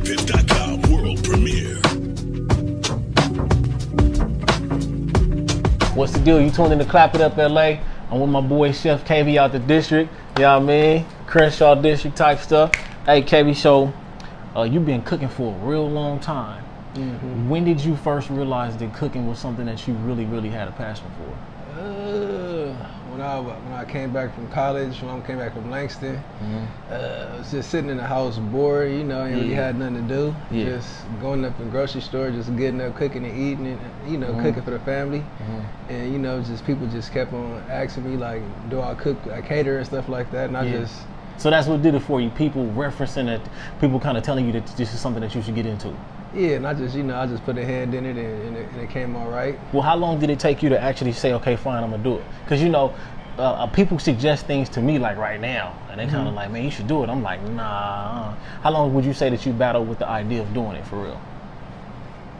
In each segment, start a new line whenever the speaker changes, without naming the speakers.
Clapitup.com world premiere.
What's the deal? You tuned in to Clapitup LA. I'm with my boy Chef Kavy out the district. You know what I mean? Crenshaw district type stuff. Hey Kavy, so you've been cooking for a real long time.
Mm-hmm.
When did you first realize that cooking was something that you really had a passion for?
When I came back from college, when I came back from Langston, I was just sitting in the house bored, you know, and really had nothing to do. Just going up in the grocery store, just getting up, cooking and eating, and you know, cooking for the family. And you know, just people just kept on asking me like, do I cook, I cater and stuff like that, and I just.
So that's what did it for you. People referencing it, people kind of telling you that this is something that you should get into.
Yeah, and I just, you know, I just put a hand in it and it came all right.
Well, how long did it take you to actually say, okay, fine, I'm gonna do it? Because you know, people suggest things to me like right now, and they kind of like, man, you should do it. I'm like, nah. How long would you say that you battled with the idea of doing it for real?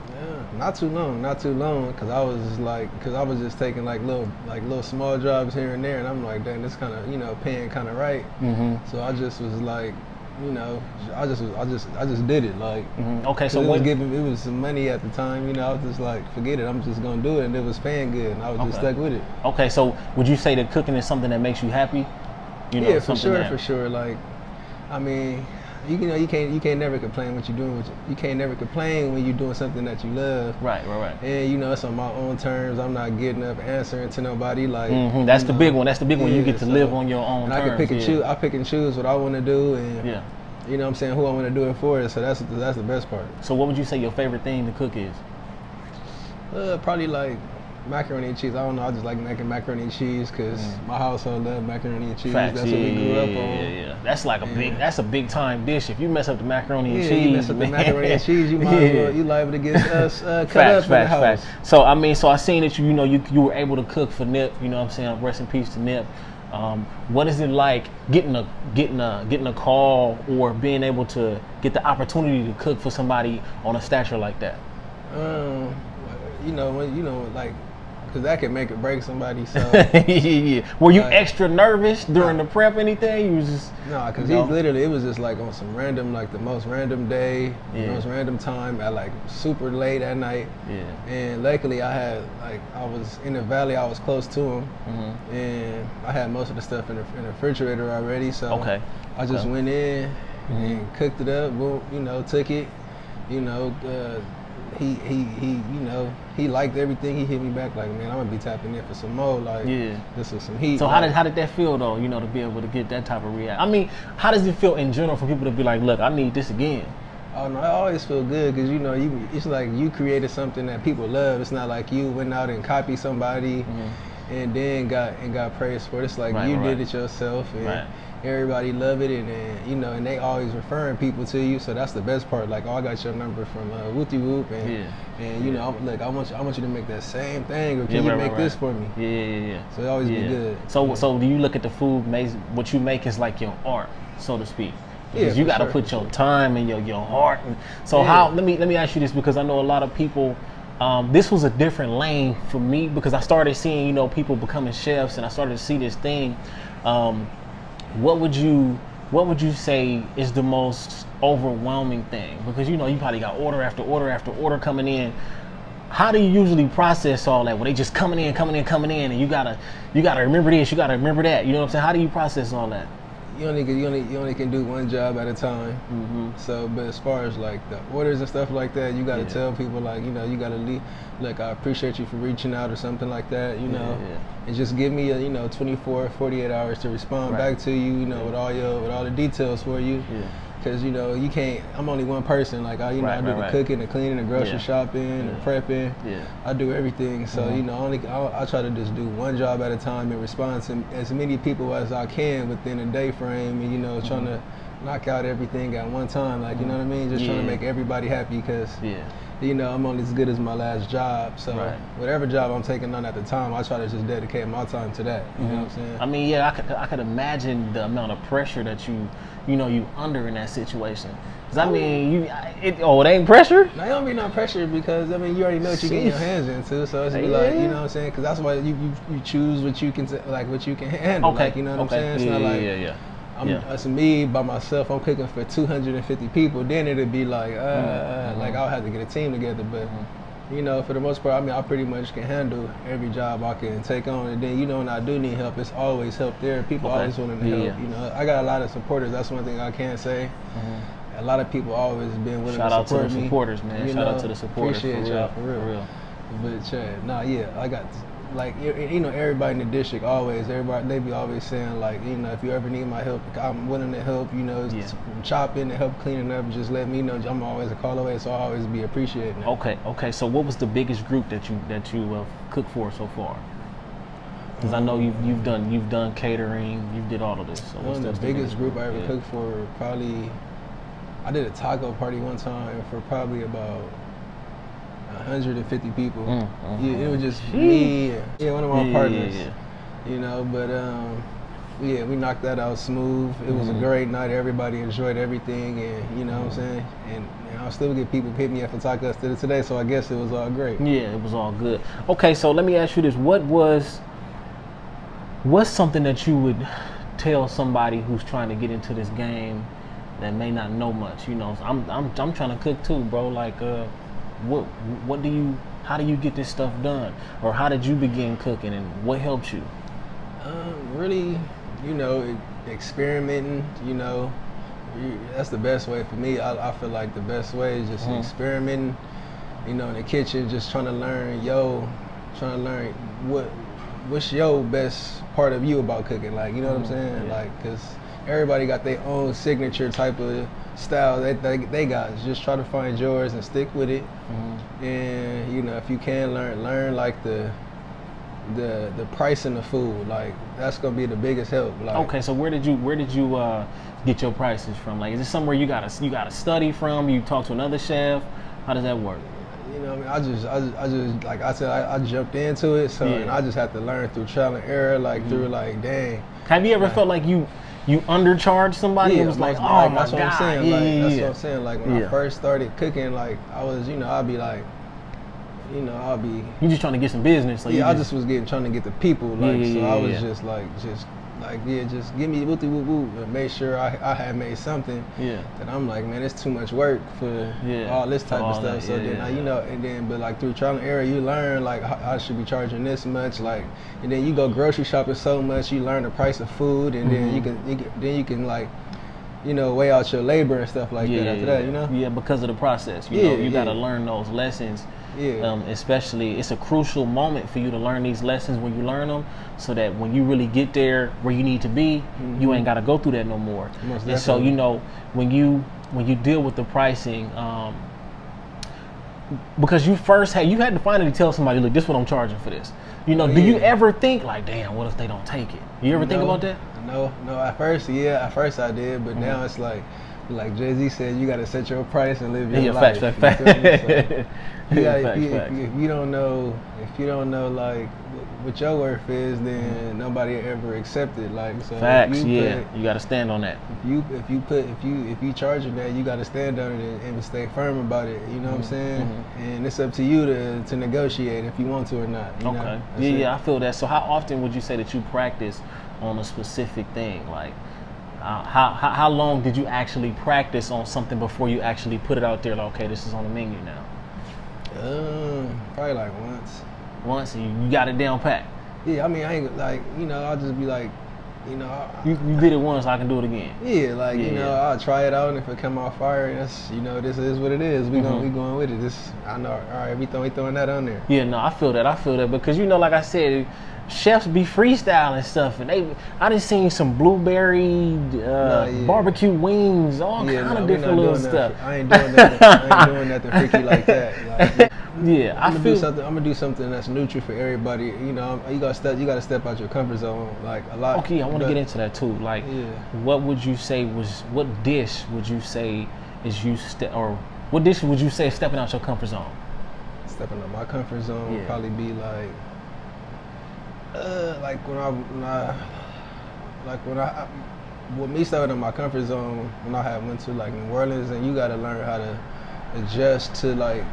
Yeah, not too long, because I was just taking like little small jobs here and there, and I'm like, dang, this kind of, you know, paying kind of right. So I just was like, you know, I just did it, like.
Okay, so
it was some money at the time, you know. I was just like, forget it, I'm just gonna do it, and it was paying good, and I was just stuck with it.
Okay, so would you say that cooking is something that makes you happy? You know,
yeah, for sure. Like, I mean, you know, you can't never complain what you're doing. You can't never complain when you're doing something that you love.
Right.
And you know, it's on my own terms. I'm not getting up answering to nobody. Like,
that's the big one. That's the big one. You get to live on your own terms.
I can pick and choose. I pick and choose what I want to do, and you know what I'm saying, who I want to do it for. So that's the best part.
So what would you say your favorite thing to cook is?
Probably like macaroni and cheese. I don't know. I just like making macaroni and cheese because my household love macaroni and cheese.
Facts.
That's what we grew up on.
Yeah. That's like that's a big time dish. If you mess up the macaroni and cheese,
you mess up the macaroni and cheese, you might as well, you liable to get us cut up in the house.
So I mean, I seen that you were able to cook for Nip. You know what I'm saying? Rest in peace to Nip. What is it like getting a call or being able to get the opportunity to cook for somebody on a stature like that?
You know, like. Because that can make or break somebody. So
Were you extra nervous during the prep? Anything? You was just
because it was just like on some random, like the most random day, the most random time at like super late at night. And luckily I was in the valley. I was close to him, and I had most of the stuff in the refrigerator already. So I just went in and cooked it up. Boom, you know, took it. You know. He liked everything. He hit me back like, man, I'm gonna be tapping in for some more. Like, this was some heat.
So how did that feel though? You know, to be able to get that type of reaction. I mean, how does it feel in general for people to be like, look, I need this again?
Oh no, I always feel good because you know, it's like you created something that people love. It's not like you went out and copied somebody and then got praised for it. It's like you did it yourself, and everybody love it, and you know, and they always referring people to you. So that's the best part. Like, I got your number from Whoopty Whoop, and you know, look, I want you to make that same thing, or can you make this for me? So it always be good.
So do you look at the food? What you make is like your art, so to speak. Because you got to put your time and your heart. And so how? Let me ask you this, because I know a lot of people. This was a different lane for me because I started seeing, you know, people becoming chefs, and I started to see this thing. What would you say is the most overwhelming thing? Because you know, you probably got order after order after order coming in. How do you usually process all that? When they just coming in, and you gotta remember this, you gotta remember that. You know what I'm saying? How do you process all that?
You only can do one job at a time. So, but as far as like the orders and stuff like that, you got to tell people, like, you know, you got to leave, like, I appreciate you for reaching out or something like that, you know, and just give me 24, 48 hours to respond back to you, you know, with all the details for you. Because you know, you can't. I'm only one person. Like, I do the cooking, the cleaning, the grocery shopping, the prepping. I do everything. So you know, I try to just do one job at a time and respond to as many people as I can within a day frame. And you know, trying to knock out everything at one time. Like, you know what I mean? Just trying to make everybody happy. Because you know, I'm only as good as my last job. So whatever job I'm taking on at the time, I try to just dedicate my time to that. You know what I'm saying?
I mean, I could imagine the amount of pressure that you under in that situation. Cause I mean, it ain't pressure.
No, it don't be no pressure because I mean, you already know what you're getting your hands into. So it's like, you know what I'm saying? Because that's why you choose what you can handle. Like, you know what I'm saying? It's not like That's me by myself. I'm cooking for 250 people. Then it'd be like, like I'll have to get a team together. But you know, for the most part, I mean, I pretty much can handle every job I can take on. And then, you know, when I do need help, it's always help there. People always want to help. You know, I got a lot of supporters. That's one thing I can say. A lot of people always been willing to support me.
Shout out to the supporters, man. Shout out to the supporters.
Appreciate y'all, for real. But yeah, I got, like, you know, everybody in the district always, they be always saying, like, you know, if you ever need my help, I'm willing to help, you know, chopping and help cleaning up, just let me know. I'm always a call away, so I always be appreciating it.
Okay. So what was the biggest group that you cooked for so far? Because I know you've done catering, you did all of this. So
One of the biggest group I ever cooked for, probably, I did a taco party one time for probably about 150 people. Yeah, it was just me, one of my partners. You know, but yeah, we knocked that out smooth. It was a great night. Everybody enjoyed everything, and you know what I'm saying. And I'll still get people hit me up for tacos today, so I guess it was all great.
Yeah, it was all good. Okay, so let me ask you this: what's something that you would tell somebody who's trying to get into this game that may not know much? You know, I'm trying to cook too, bro. Like, how do you get this stuff done, or how did you begin cooking, and what helped you?
Really, you know, experimenting. You know, that's the best way for me. I feel like the best way is just experimenting. You know, in the kitchen, just trying to learn what's your best part of you about cooking. Like, you know what I'm saying? Like, cause everybody got their own signature type of style they got. Just try to find yours and stick with it. And you know, if you can learn like the price of the food. Like, that's gonna be the biggest help. Like,
okay, so where did you get your prices from? Like, is it somewhere you gotta study from? You talk to another chef? How does that work?
You know, I just like I said, I jumped into it, so and I just had to learn through trial and error, like through like, dang.
Have you ever felt like you undercharged somebody? It was like, oh my
that's
God.
What I'm saying. That's what I'm saying. Like, when I first started cooking, like, I was, you know, I'd be like, you know, you
just trying to get some business. Like,
I just was trying to get the people. Like, I was just give me woo woo and make sure I had made something. That I'm like, man, it's too much work for all this type of stuff. So then, you know, and then, but like through trial and error, you learn like I should be charging this much. Like, and then you go grocery shopping so much, you learn the price of food, and then you can like, you know, weigh out your labor and stuff like that after that, you know?
Yeah, because of the process. You know, you got to learn those lessons. Especially, it's a crucial moment for you to learn these lessons when you learn them, so that when you really get there where you need to be, you ain't got to go through that no more. And so, you know, when you deal with the pricing, because you had to finally tell somebody, look, this is what I'm charging for this. You know, do you ever think like, damn, what if they don't take it? You ever think about that?
No. At first I did, but now it's like Jay-Z said, you got to set your price and live your life.
Fact.
If you don't know like what your worth is, then nobody ever accept it. Like, so
facts. You got to stand on that.
If you charging that, you got to stand on it and stay firm about it. You know what I'm saying? And it's up to you to negotiate if you want to or not. You know?
I feel that. So how often would you say that you practice on a specific thing? Like, how long did you actually practice on something before you actually put it out there? Like, okay, this is on the menu now.
Probably like once.
Once, and you got it down pat.
Yeah, I mean, I ain't like, you know, I'll just be like, you know,
you did it once, I can do it again.
Yeah, like, you know, I'll try it out, and if it come out fire, that's, you know, this is what it is. We going with it. This, I know. All right, we throwing that on there.
Yeah, no, I feel that because, you know, like I said, chefs be freestyling stuff, and I done seen some blueberry barbecue wings, all kind of different little stuff.
I ain't doing nothing freaky like that. Like, I'm gonna do something that's neutral for everybody. You know, you gotta step out your comfort zone, like, a lot.
Okay, I want to get into that too. Like, what dish would you say is stepping out your comfort zone?
Stepping out my comfort zone would probably be like with me stepping in my comfort zone when I went to like New Orleans, and you gotta learn how to adjust to like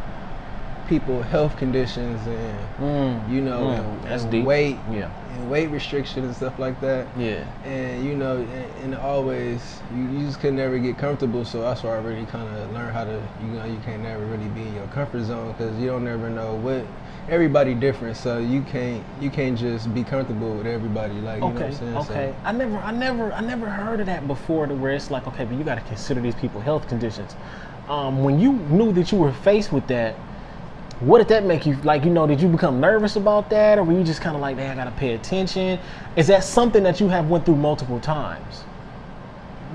people health conditions and you know and weight and weight restrictions and stuff like that.
Yeah.
And you know, and always you just can never get comfortable. So that's why I really kind of learned how to, you can't never really be in your comfort zone, because you don't never know what. Everybody different, so you can't just be comfortable with everybody. Like, you know what I'm saying?
Okay. So, I never heard of that before, to where it's like, okay, but you got to consider these people health conditions. When you knew that you were faced with that, what did that make you, like, did you become nervous about that, or were you just kind of like, hey, I got to pay attention? Is that something that you have went through multiple times?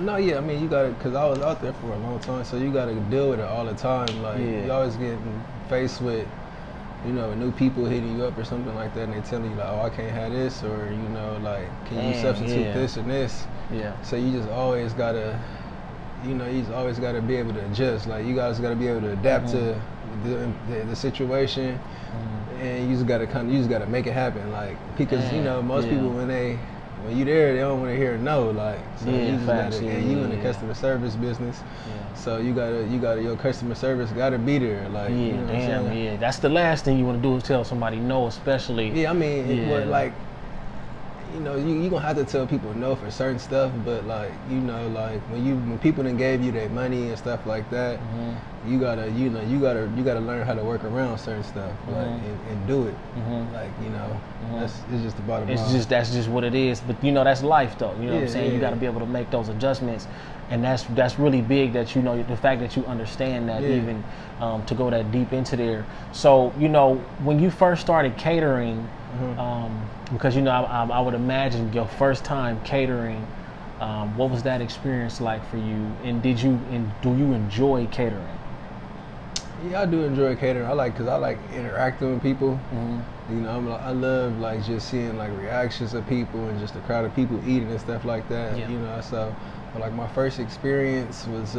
No, yeah, I mean, you got to, because I was out there for a long time, so you got to deal with it all the time. Like, you always getting faced with, new people hitting you up or something like that, and they telling you like, oh, I can't have this, or like, can you substitute this and this? Yeah. So you just always gotta, you just always gotta be able to adjust. Like, you guys gotta be able to adapt to the situation, and you just gotta make it happen. Like, because most people when you there, they don't want to hear no. Like, so you just gotta, and you in the customer service business, so you gotta your customer service gotta be there. Like,
that's the last thing you want to do is tell somebody no, especially.
Yeah, I mean, like, you gonna have to tell people no for certain stuff, but like, like when people done gave you their money and stuff like that, you gotta learn how to work around certain stuff, like, and do it. Like, it's just the bottom line.
That's just what it is. But that's life, though. You know what I'm saying? You got to be able to make those adjustments, and that's really big. That the fact that you understand that, even to go that deep into there. So when you first started catering, because I would imagine your first time catering, what was that experience like for you? And do you enjoy catering?
Yeah, I do enjoy catering. Because I like interacting with people. I love like just seeing like reactions of people and just the crowd of people eating and stuff like that. So but like my first experience was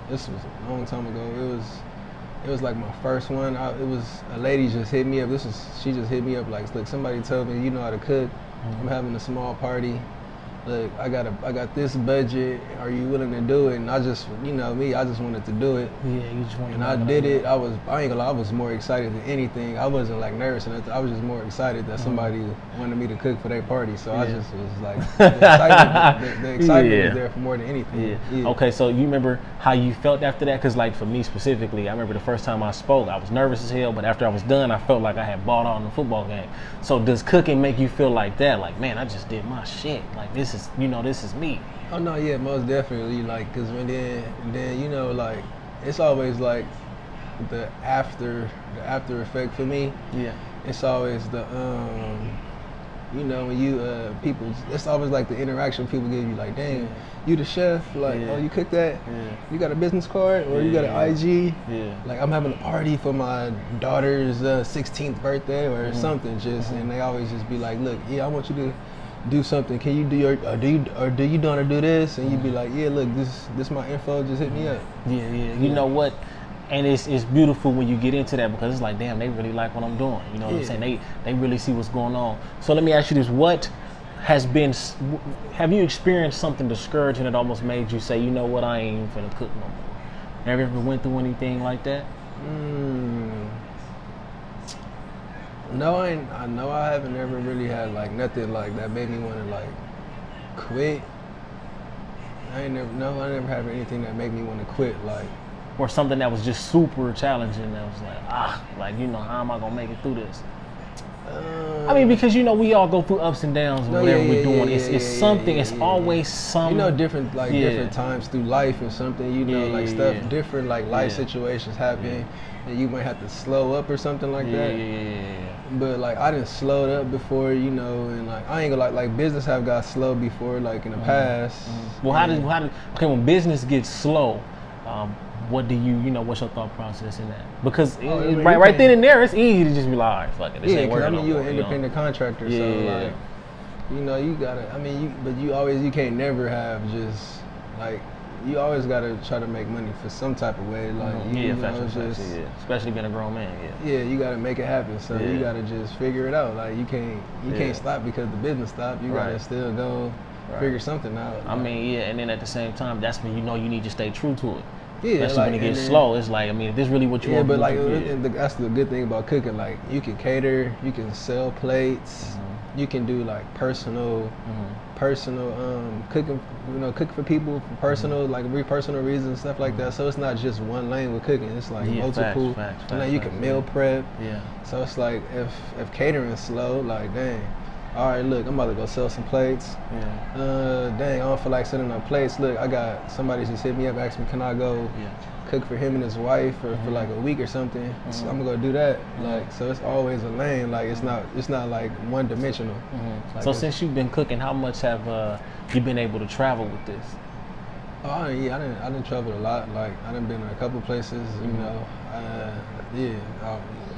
this was a long time ago. It was like my first one. It was a lady just hit me up. She just hit me up like, look, somebody told me you know how to cook. I'm having a small party. Look, I got this budget. Are you willing to do it? And I just, I just wanted to do it.
Yeah, you just wanted.
And I did it. I ain't gonna lie, I was more excited than anything. I wasn't like nervous or nothing. I was just more excited that somebody wanted me to cook for their party. So I just was like, the excitement was there for more than anything. Yeah.
Okay, so you remember how you felt after that? Because like for me specifically, I remember the first time I spoke, I was nervous as hell, but after I was done, I felt like I had bought on the football game. So does cooking make you feel like that? Like, man, I just did my shit. Like, this is me.
Oh no, yeah, most definitely. Like, cause then like, it's always like the after effect for me. Yeah. It's always the when you people, it's always like the interaction people give you. Like, dang, you the chef? Like, oh, you cook that? You got a business card or you got an IG? Like, I'm having a party for my daughter's 16th birthday or something. And they always just be like, look, I want you to do something. Can you do your do you want to do this? And you'd be like, yeah, look, this my info, just hit me up.
You know what, and it's beautiful when you get into that, because it's like, damn, they really like what I'm doing. You know what I'm saying? They really see what's going on. So let me ask you this: have you experienced something discouraging that almost made you say, you know what, I ain't even finna cook no more? Have you ever went through anything like that?
No, I haven't ever really had like nothing like that made me want to like quit. I never had anything that made me want to quit, like,
or something that was just super challenging that was like, how am I gonna make it through this? I mean, because we all go through ups and downs whatever we're doing. It's something. It's always some.
Different times through life or something. Stuff different, like life situations happen, and you might have to slow up or something like that. But like, I didn't slow it up before, and like, I ain't gonna like business have got slow before, like in the past.
Well, okay, when business gets slow, what do what's your thought process in that? Because right then and there, it's easy to just be like, all right, fuck it, this ain't working.
You're an independent contractor, so like, you gotta. But you can't never have just like, you always gotta try to make money for some type of way, like
especially being a grown man.
You gotta make it happen. So you gotta just figure it out. Like, you can't stop because the business stopped. You gotta still go figure something out.
I mean, and then at the same time, that's when you need to stay true to it. Especially when it gets slow. It's like, I mean, if this really what you want.
Yeah, but like, that's the good thing about cooking. Like, you can cater, you can sell plates, you can do like personal cooking. You know, cooking for people for personal, like personal reasons and stuff like that. So it's not just one lane with cooking. It's like multiple.
Facts,
and then you can meal prep.
Yeah.
So it's like if catering's slow, like dang. All right, look, I'm about to go sell some plates.
Yeah.
Dang, I don't feel like sending no plates. Look, I got somebody just hit me up, asked me, can I go cook for him and his wife for like a week or something? So I'm gonna go do that. Like, so it's always a lane. Like, it's not like one dimensional. Like,
so since you've been cooking, how much have you been able to travel with this?
Oh yeah, I didn't travel a lot. Like, I done been to a couple places. You know,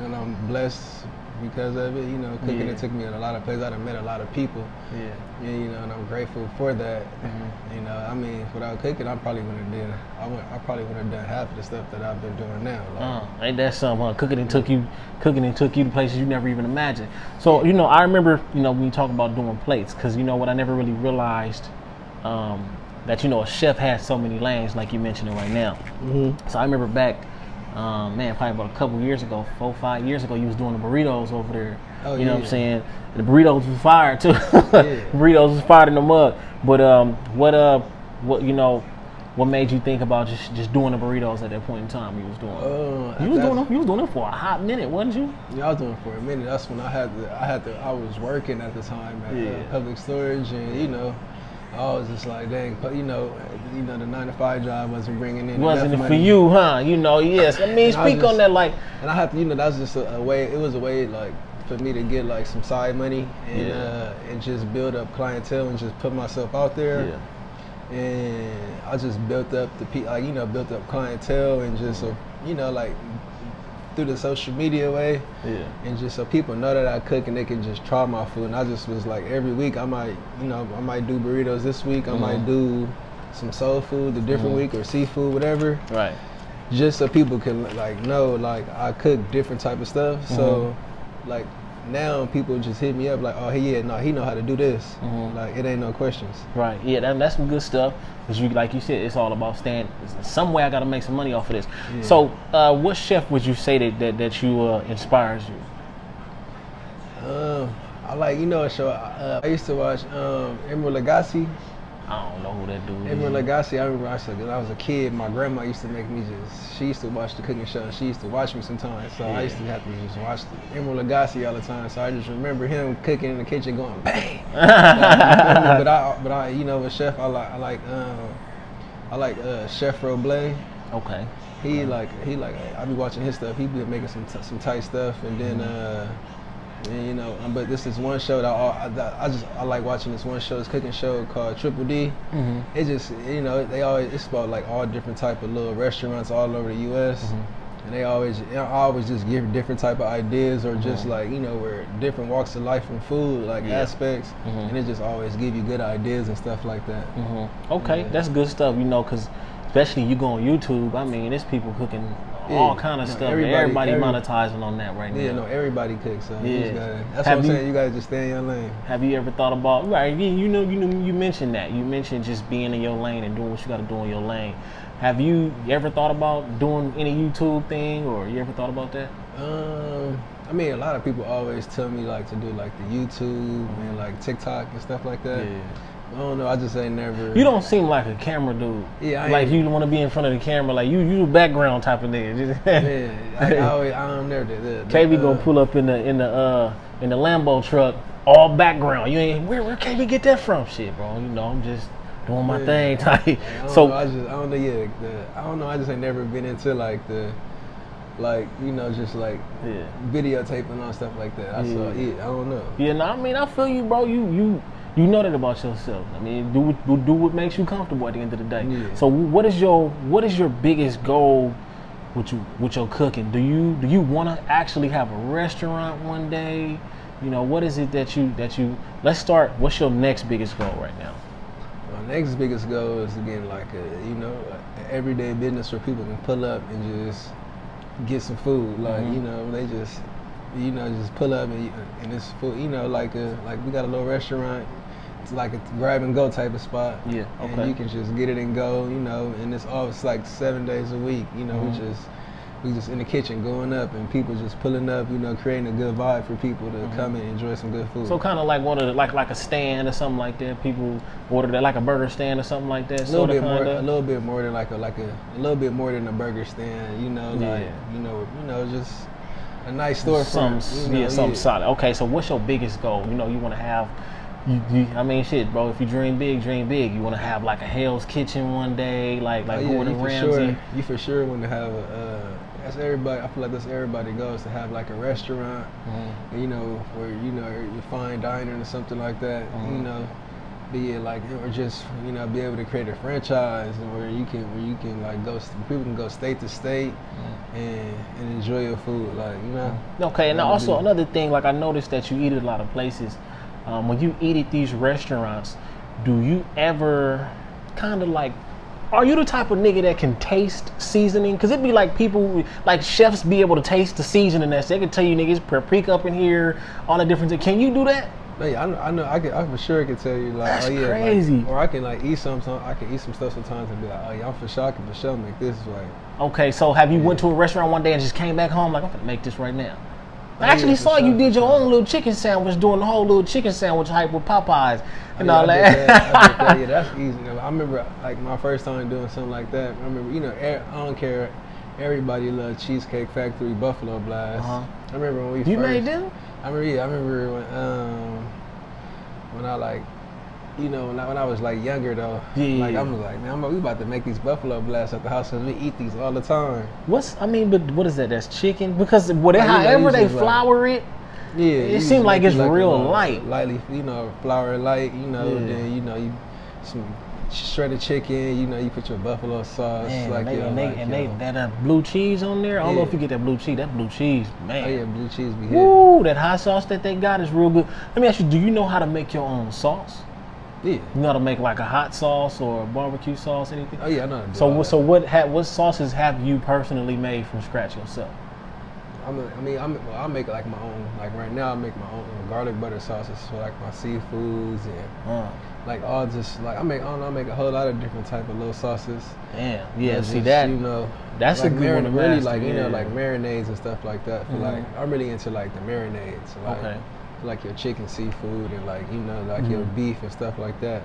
and I'm blessed because of it. You know, cooking it took me to a lot of places. I done met a lot of people. Yeah, you know, and I'm grateful for that. You know, I mean, without cooking, I probably wouldn't have done half of the stuff that I've been doing now. Like,
ain't that something? Cooking and took you to places you never even imagined. So you know, I remember, you know, when you talk about doing plates, because you know what, I never really realized that, you know, a chef has so many lanes, like you mentioned it right now. So I remember back, man, probably about a couple years ago, 4 or 5 years ago, you was doing the burritos over there. You know what I'm saying? And the burritos was fire too. Burritos was fired in the mug. But what you know, what made you think about just doing the burritos at that point in time you was doing? You was doing it for a hot minute, wasn't you? Yeah,
I was doing it for a minute. That's when I was working at the time at public storage, and you know, I was just like, dang, you know, the 9-to-5 job wasn't bringing in.
Wasn't it for you, huh? You know, yes. I mean, speak on that, like.
And I had to, you know, that's just a way. It was a way, like, for me to get like some side money and just build up clientele and just put myself out there. And I just built up built up clientele and just you know, like, through the social media way, and just so people know that I cook and they can just try my food. And I just was like, every week I might do burritos this week, I might do some soul food the different week, or seafood, whatever. Right. Just so people can like know, like, I cook different type of stuff. So like, now people just hit me up like, oh, he know how to do this. Like, it ain't no questions. Right.
Yeah, that's some good stuff. Because you, like you said, it's all about some way I got to make some money off of this. So, what chef would you say that you inspires you?
I like, you know, a show. I used to watch Emeril Lagasse.
I don't know who that dude is.
Emeril Lagasse, I remember when I was a kid, my grandma used to make me she used to watch the cooking show, and she used to watch me sometimes. So I used to have to just watch Emeril Lagasse all the time. So I just remember him cooking in the kitchen going bang. but I, you know, a chef, I like Chef Roble. Okay. He like I be watching his stuff. He be making some tight stuff, and then and, you know, but this is one show that I like watching. This one show, this cooking show called Triple D. It just, you know, it's about like all different type of little restaurants all over the U.S. And I always just give different type of ideas, or just like, you know, where different walks of life and food, like aspects, and it just always give you good ideas and stuff like that.
Okay, that's good stuff, you know, because especially you go on YouTube, I mean, there's people cooking all kind of stuff. Everybody monetizing on that right now.
Yeah, no, everybody cooks. So that's what I'm saying. You guys just stay in your lane.
Have you ever thought about you mentioned that. You mentioned just being in your lane and doing what you got to do in your lane. Have you ever thought about doing any YouTube thing, or you ever thought about that?
I mean, a lot of people always tell me like to do like the YouTube and like TikTok and stuff like that. I don't know, I just ain't never.
You don't seem like a camera dude. Yeah, like you want to be in front of the camera, like you a background type of nigga.
I'm never.
Kavy gonna pull up in the Lambo truck, all background. You ain't where Kavy get that from? Shit, bro. You know, I'm just doing my thing. Type.
I don't know. I just ain't never been into like the. Like, you know, just like videotaping on stuff like that. I don't know.
Yeah, no, I mean, I feel you, bro. You know that about yourself. I mean, do what makes you comfortable at the end of the day. Yeah. So what is your biggest goal with your cooking? Do you want to actually have a restaurant one day? You know, what is it that you let's start. What's your next biggest goal right now?
My next biggest goal is again like an everyday business where people can pull up and just get some food. Like, you know, they just just pull up and it's food. You know, like we got a little restaurant. it's like a grab and go type of spot.
Yeah. Okay.
And you can just get it and go, you know. And it's like 7 days a week, you know. We just in the kitchen going up, and people just pulling up, you know, creating a good vibe for people to come and enjoy some good food.
So kind of like one of the, like a stand or something like that. People order that like a burger stand or something like that.
A little bit more than a little bit more than a burger stand, you know, like you know, just a nice storefront. Something
solid. Okay, so what's your biggest goal? You know, you want to have. I mean, shit, bro. If you dream big, dream big. You want to have like a Hell's Kitchen one day, like Gordon Ramsay.
Sure. You for sure want to have that's everybody. I feel like that's everybody goes to have like a restaurant, you know, where you know you fine dining or something like that. You know, be it like or just you know be able to create a franchise where you can like people can go state to state and enjoy your food, like you know.
Okay, and also another thing, like I noticed that you eat at a lot of places. When you eat at these restaurants, do you ever kind of like, are you the type of nigga that can taste seasoning? Because it'd be like people, like chefs be able to taste the seasoning that they can tell you niggas paprika up in here, all the different things. Can you do that?
Yeah, I know. I for sure can tell you like,
that's
oh yeah,
crazy.
Like, or I can like eat I can eat some stuff sometimes and be like, oh yeah, I'm for sure I can for sure make this like.
Okay, so have you went to a restaurant one day and just came back home like I'm gonna make this right now? I actually saw you did your own little chicken sandwich, doing the whole little chicken sandwich hype with Popeyes and all that.
Yeah, that's easy. I remember like my first time doing something like that. I remember, you know, I don't care. Everybody loved Cheesecake Factory Buffalo Blast. I remember when we
You made them?
I remember when I like, you know, when I was like younger though. Like I was like, man, we about to make these Buffalo Blasts at the house and we eat these all the time.
But what is that? That's chicken? Because however they flour it, it seems like it's real
lightly, you know, flour light, you know. Then you know some shredded chicken, you know, you put your buffalo sauce,
that blue cheese on there. I don't know if you get that blue cheese. That blue cheese, man.
Oh yeah, blue cheese be good.
Woo, that hot sauce that they got is real good. Let me ask you, do you know how to make your own sauce?
Yeah.
You know how to make like a hot sauce or a barbecue sauce, anything?
Oh yeah, I know how to do
what sauces have you personally made from scratch yourself?
I make like my own. Like right now, I make my own garlic butter sauces for like my seafoods and like all just like I make a whole lot of different type of little sauces.
Damn, yeah.
See
just,
that? You know,
that's
like
a good one to
really
master,
like you know like marinades and stuff like that. For like I'm really into like the marinades. Like, like your chicken, seafood, and like you know like your beef and stuff like that.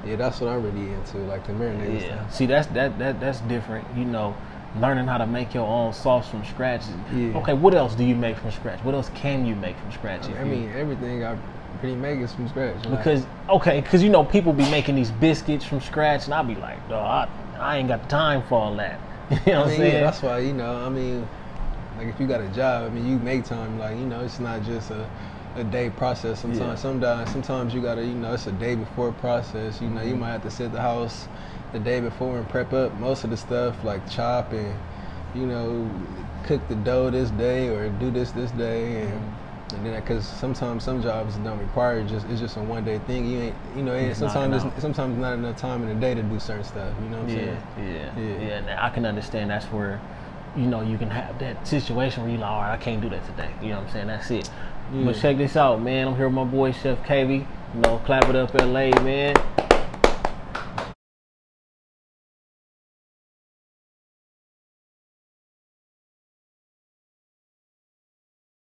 Yeah, that's what I'm really into, like the marinades.
Yeah. See, that's different. You know, learning how to make your own sauce from scratch. Okay, what else do you make from scratch? What else can you make from scratch?
I mean, everything I pretty make is from scratch.
Because you know people be making these biscuits from scratch, and I'll be like, dog, I ain't got the time for all that. You know what I'm saying?
Yeah, that's why, you know, I mean, like if you got a job, I mean, you make time. Like, you know, it's not just a day process. Sometimes you gotta, you know, it's a day before process. You know, you might have to sit at the house the day before and prep up most of the stuff, like chop and, you know, cook the dough this day or do this day, and then because sometimes some jobs don't require it's just a one day thing. You ain't, you know, sometimes not enough time in the day to do certain stuff. You know what I'm saying?
Yeah. Now I can understand that's where, you know, you can have that situation where you're like, all right, I can't do that today. You know what I'm saying? That's it. But check this out, man. I'm here with my boy Chef Kavy. You know, Clap It Up LA, man.